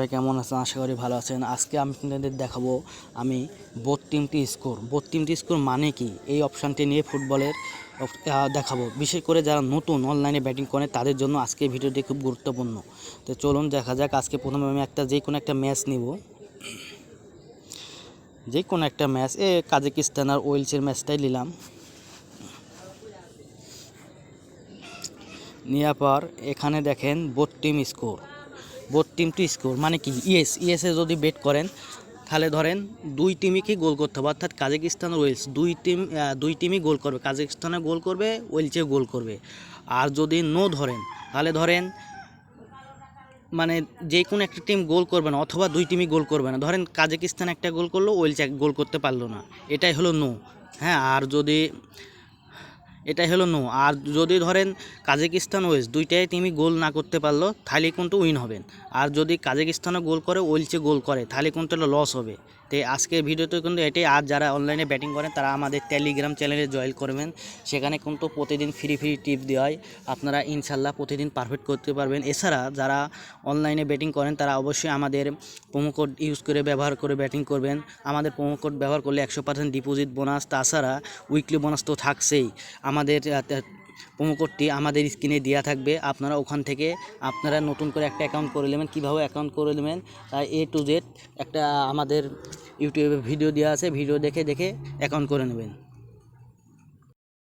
সবাই কেমন আছেন? আশা করি ভালো আছেন। আজকে আমি আপনাদের দেখাবো আমি বোথ টিমটি স্কোর মানে কি এই অপশানটি নিয়ে ফুটবলের দেখাবো। বিশেষ করে যারা নতুন অনলাইনে ব্যাটিং করে তাদের জন্য আজকে ভিডিওটি খুব গুরুত্বপূর্ণ। তো চলুন দেখা যাক। আজকে প্রথমে আমি যে কোনো একটা ম্যাচ নিব, যে কোনো একটা ম্যাচ, কাজাকিস্তান আর ওয়েলসের ম্যাচটাই নিলাম। নেওয়ার পর এখানে দেখেন বোথ টিমটি স্কোর মানে কি ইএসএ যদি বেট করেন তাহলে ধরেন দুই টিমই কি গোল করতে হবে, অর্থাৎ কাজাকিস্তান আর ওয়েলস দুই টিমই গোল করবে। কাজাকিস্তানে গোল করবে, ওয়েলসে গোল করবে। আর যদি নো ধরেন তাহলে ধরেন মানে যে কোনো একটা টিম গোল করবে না, অথবা দুই টিমই গোল করবে না। ধরেন কাজাকিস্তান একটা গোল করলো, ওয়েলস এক গোল করতে পারলো না, এটাই হলো নো। হ্যাঁ, এটাই হলো নো। আর যদি ধরেন কাজাকিস্তান ওয়েলস দুইটাই টিমই গোল না করতে পারলো তাহলে কিন্তু উইন হবেন। আর যদি কাজাকিস্তানও গোল করে, ওয়েলসে গোল করে, তাহলে কিন্তু লস হবে। তো আজকের ভিডিওতে কিন্তু এটাই। আর যারা অনলাইনে ব্যাটিং করেন তারা আমাদের টেলিগ্রাম চ্যানেলে জয়েন করবেন। সেখানে কিন্তু প্রতিদিন ফ্রি টিপ দেওয়া হয়, আপনারা ইনশাল্লাহ প্রতিদিন পারফেক্ট করতে পারবেন। এছাড়া যারা অনলাইনে ব্যাটিং করেন তারা অবশ্যই আমাদের প্রোমো কোড ইউজ করে ব্যবহার করে ব্যাটিং করবেন। আমাদের প্রোমো কোড ব্যবহার করলে 100% ডিপোজিট বোনাস, তাছাড়া উইকলি বোনাস তো থাকছেই। আমাদের প্রোমো কোডটি আমাদের স্ক্রিনে দেওয়া থাকবে, আপনারা ওখান থেকে আপনারা নতুন করে একটা অ্যাকাউন্ট করে নেবেন। কীভাবে অ্যাকাউন্ট করে নেবেন A to Z একটা আমাদের ইউটিউবে ভিডিও দেওয়া আছে, ভিডিও দেখে অ্যাকাউন্ট করে নেবেন।